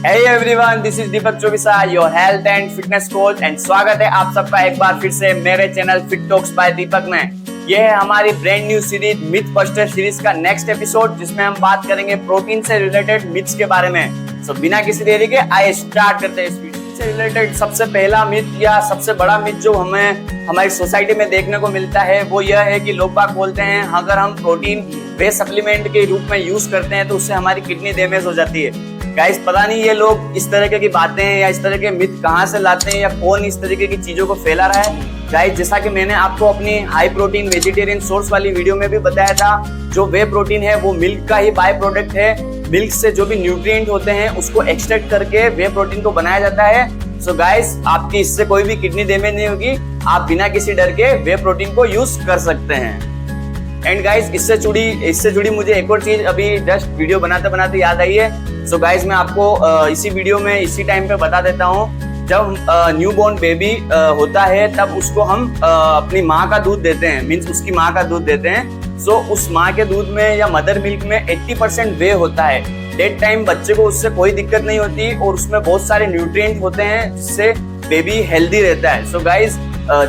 Hey everyone, this is Deepak Chaubisa, your health and fitness coach, and स्वागत है आप सबका एक बार फिर से मेरे चैनल फिट टॉक्स बाय दीपक में। यह है हमारी brand new series myth buster series का नेक्स्ट एपिसोड, जिसमें हम बात करेंगे प्रोटीन से रिलेटेड मिथ्स के बारे में। सो बिना किसी देरी के आइए स्टार्ट करते हैं इस वीडियो से रिलेटेड। सबसे पहला मिथ या सबसे बड़ा मिथ जो हमें हमारी सोसाइटी में देखने को मिलता है वो यह है कि लोग बाग बोलते हैं अगर हम प्रोटीन वे सप्लीमेंट के रूप में यूज करते हैं तो उससे हमारी किडनी डैमेज हो जाती है। गाइस पता नहीं ये लोग इस तरह की बातें या इस तरह के मिथ कहाँ से लाते हैं या कौन इस तरीके की चीजों को फैला रहा है। गाइस जैसा कि मैंने आपको अपनी हाई प्रोटीन वेजिटेरियन सोर्स वाली वीडियो में भी बताया था, जो वे प्रोटीन है वो मिल्क का ही बाय प्रोडक्ट है। मिल्क से जो भी न्यूट्रिएंट होते हैं उसको एक्सट्रैक्ट करके वे प्रोटीन को बनाया जाता है। सो गाइस आपकी इससे कोई भी किडनी डैमेज नहीं होगी, आप बिना किसी डर के वे प्रोटीन को यूज कर सकते हैं। एंड गाइस इससे जुड़ी मुझे एक और चीज अभी जस्ट वीडियो बनाते बनाते याद आई है। सो गाइस मैं आपको इसी वीडियो में इसी टाइम पे बता देता हूँ, जब न्यू बॉर्न बेबी होता है तब उसको हम अपनी माँ का दूध देते हैं, मीन्स उसकी माँ का दूध देते हैं। सो उस माँ के दूध में या मदर मिल्क में 80% वे होता है। डेट टाइम बच्चे को उससे कोई दिक्कत नहीं होती और उसमें बहुत सारे न्यूट्रिएंट होते हैं जिससे बेबी हेल्दी रहता है। सो गाइस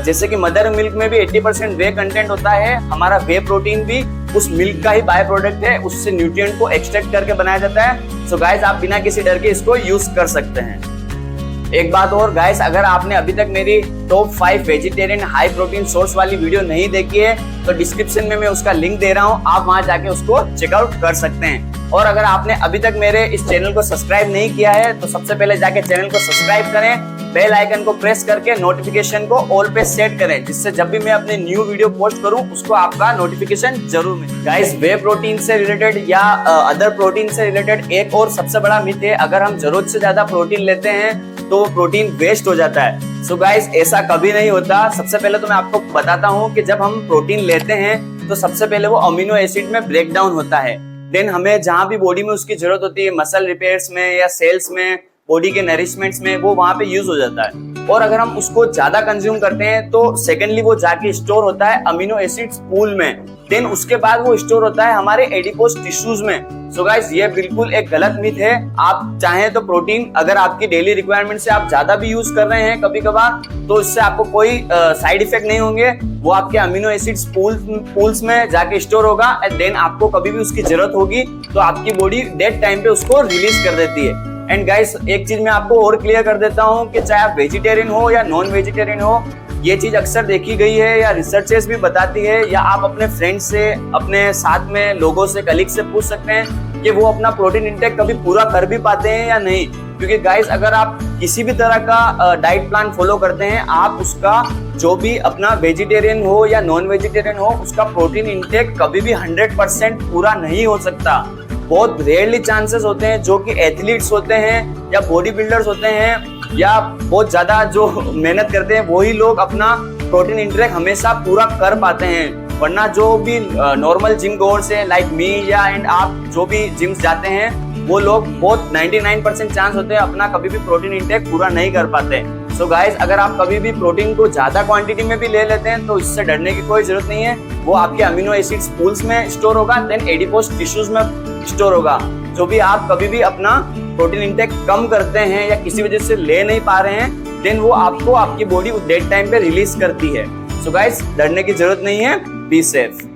जैसे कि मदर मिल्क में भी 80% वे कंटेंट होता है, हमारा वे प्रोटीन भी उस मिल्क का ही बाय प्रोडक्ट है, उससे न्यूट्रिएंट को एक्सट्रैक्ट करके बनाया जाता है। सो गाइस आप बिना किसी डर के इसको यूज कर सकते हैं। एक बात और गाइस, अगर आपने अभी तक मेरी top 5 vegetarian high protein source वाली वीडियो नहीं देखी है तो डिस्क्रिप्शन में मैं उसका लिंक दे रहा हूँ, आप वहां जाके उसको चेकआउट कर सकते हैं। और अगर आपने अभी तक मेरे इस चैनल को सब्सक्राइब नहीं किया है तो सबसे पहले जाके चैनल को सब्सक्राइब करें, बेल आइकन को प्रेस करके नोटिफिकेशन को ऑल पे सेट करें, जिससे जब भी मैं अपने न्यू वीडियो पोस्ट करूं उसको आपका नोटिफिकेशन जरूर मिले। गाइस वे प्रोटीन से रिलेटेड या अदर प्रोटीन से रिलेटेड एक और सबसे बड़ा मिथ है, अगर हम जरूरत से ज्यादा प्रोटीन लेते हैं तो प्रोटीन वेस्ट हो जाता है। सो गाइस ऐसा कभी नहीं होता। सबसे पहले तो मैं आपको बताता हूँ कि जब हम प्रोटीन लेते हैं तो सबसे पहले वो अमीनो एसिड में ब्रेक डाउन होता है। देन हमें जहाँ भी बॉडी में उसकी जरूरत होती है, मसल रिपेयर्स में या सेल्स में, बॉडी के नरिशमेंट्स में, वो वहां पे यूज हो जाता है। और अगर हम उसको ज्यादा कंज्यूम करते हैं तो सेकेंडली वो जाके स्टोर होता है अमीनो एसिड्स पूल में। देन उसके बाद वो स्टोर होता है हमारे एडिपोज टिश्यूज में। सो गाइस ये बिल्कुल एक गलत मिथ है। आप चाहें तो प्रोटीन अगर आपकी डेली रिक्वायरमेंट से आप ज्यादा भी यूज कर रहे हैं कभी कभार तो इससे आपको कोई साइड इफेक्ट नहीं होंगे, वो आपके अमीनो एसिड्स पूल्स में जाके स्टोर होगा। एंड देन आपको कभी भी उसकी जरूरत होगी तो आपकी बॉडी डेट टाइम पे उसको रिलीज कर देती है। एंड गाइस एक चीज मैं आपको और क्लियर कर देता हूँ कि चाहे आप वेजिटेरियन हो या नॉन वेजिटेरियन हो, ये चीज अक्सर देखी गई है या रिसर्चेस भी बताती है, या आप अपने फ्रेंड से, अपने साथ में लोगों से, कलीग से पूछ सकते हैं कि वो अपना प्रोटीन इंटेक कभी पूरा कर भी पाते हैं या नहीं। क्योंकि गाइस अगर आप किसी भी तरह का डाइट प्लान फॉलो करते हैं, आप उसका जो भी अपना वेजिटेरियन हो या नॉन वेजिटेरियन हो, उसका प्रोटीन इंटेक कभी भी 100% पूरा नहीं हो सकता। बहुत रेयरली चांसेस होते हैं जो कि एथलीट्स होते हैं या बॉडी बिल्डर्स होते हैं या बहुत ज्यादा जो मेहनत करते हैं वही लोग अपना प्रोटीन इंटेक हमेशा पूरा कर पाते हैं। वरना जो भी नॉर्मल जिम गोअर्स हैं लाइक मी या एंड आप जो भी जिम्स जाते हैं, वो लोग बहुत 99% चांस होते हैं अपना कभी भी प्रोटीन इंटेक पूरा नहीं कर पाते। सो गाइस अगर आप कभी भी प्रोटीन को ज्यादा क्वांटिटी में भी ले लेते हैं तो इससे डरने की कोई जरूरत नहीं है। वो आपके अमीनो एसिड्स पूल्स में स्टोर होगा, देन एडिपोज टिश्यूज में स्टोर होगा। जो भी आप कभी भी अपना प्रोटीन इंटेक कम करते हैं या किसी वजह से ले नहीं पा रहे हैं, देन वो आपको आपकी बॉडी डेट टाइम पे रिलीज करती है। सो गाइस डरने की जरूरत नहीं है, बी सेफ।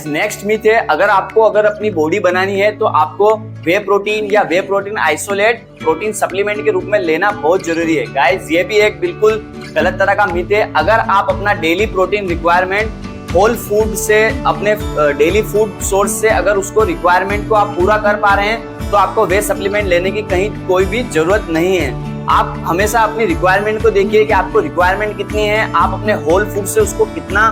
नेक्स्ट मिथ है, अगर अपनी बॉडी बनानी है तो आपको वे प्रोटीन या वे प्रोटीन आइसोलेट प्रोटीन सप्लीमेंट के रूप में लेना बहुत जरूरी है। गाइस ये भी एक बिल्कुल गलत तरह का मिथ है। अगर आप अपना daily protein requirement whole food से, अपने डेली फूड सोर्स से अगर उसको रिक्वायरमेंट को आप पूरा कर पा रहे हैं तो आपको वे सप्लीमेंट लेने की कहीं कोई भी जरूरत नहीं है। आप हमेशा अपनी रिक्वायरमेंट को देखिए कि आपको रिक्वायरमेंट कितनी है, आप अपने होल फूड से उसको कितना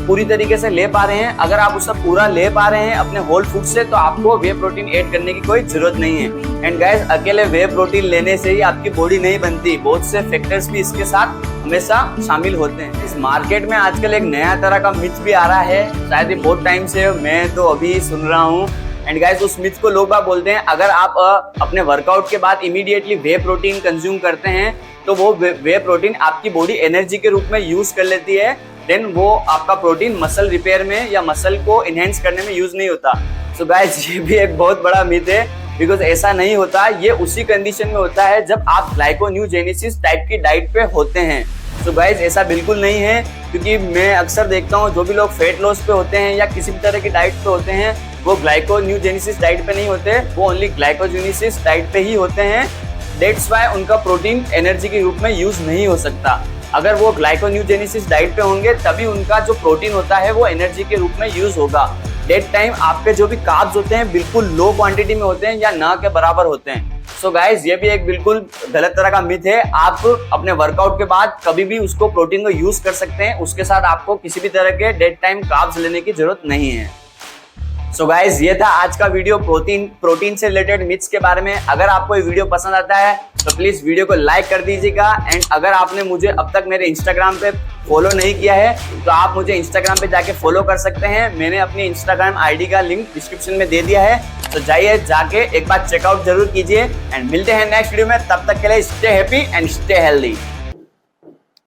पूरी तरीके से ले पा रहे हैं। अगर आप उसको पूरा ले पा रहे हैं अपने होल फूड से तो आपको वे प्रोटीन ऐड करने की कोई जरूरत नहीं है। एंड गाइस अकेले वे प्रोटीन लेने से ही आपकी बॉडी नहीं बनती, बहुत से फैक्टर्स भी इसके साथ हमेशा शामिल होते हैं। इस मार्केट में आजकल एक नया तरह का मिथ भी आ रहा है, शायद ये बहुत टाइम से मैं तो अभी सुन रहा हूँ। एंड गाइस उस मिथ को लोग बाग बोलते हैं अगर आप अपने वर्कआउट के बाद इमीडिएटली वे प्रोटीन कंज्यूम करते हैं तो वो वे प्रोटीन आपकी बॉडी एनर्जी के रूप में यूज कर लेती है, देन वो आपका प्रोटीन मसल रिपेयर में या मसल को इनहेंस करने में यूज नहीं होता। सो गाइस ये भी एक बहुत बड़ा मिथ है, बिकॉज ऐसा नहीं होता। ये उसी कंडीशन में होता है जब आप ग्लाइकोन्यूजेनेसिस टाइप की डाइट पे होते हैं। सो गाइस ऐसा बिल्कुल नहीं है, क्योंकि मैं अक्सर देखता हूँ जो भी लोग फेट लॉस पे होते हैं या किसी भी तरह की डाइट पे होते हैं वो ग्लाइकोन्यूजेनेसिस डाइट पे नहीं होते, वो ओनली ग्लाइकोजेनेसिस डाइट पे ही होते हैं। दैट्स व्हाई उनका प्रोटीन एनर्जी के रूप में यूज नहीं हो सकता। अगर वो ग्लाइकोन्यूजेनेसिस डाइट पे होंगे तभी उनका जो प्रोटीन होता है वो एनर्जी के रूप में यूज होगा। दैट टाइम आपके जो भी कार्ब्स होते हैं बिल्कुल लो क्वांटिटी में होते हैं या ना के बराबर होते हैं। सो गाइस ये भी एक बिल्कुल गलत तरह का मिथ है। आप अपने वर्कआउट के बाद कभी भी उसको प्रोटीन को यूज कर सकते हैं, उसके साथ आपको किसी भी तरह के डेट टाइम कार्ब्स लेने की जरूरत नहीं है। सो गाइस ये था आज का वीडियो प्रोटीन से रिलेटेड मिथ्स के बारे में। अगर आपको ये वीडियो पसंद आता है तो प्लीज वीडियो को लाइक कर दीजिएगा। एंड अगर आपने मुझे अब तक मेरे इंस्टाग्राम पे फॉलो नहीं किया है तो आप मुझे इंस्टाग्राम पे जाके फॉलो कर सकते हैं। मैंने अपनी इंस्टाग्राम आईडी का लिंक डिस्क्रिप्शन में दे दिया है, तो जाइए जाके एक बार चेकआउट जरूर कीजिए। एंड मिलते हैं नेक्स्ट वीडियो में, तब तक के लिए stay happy and stay healthy.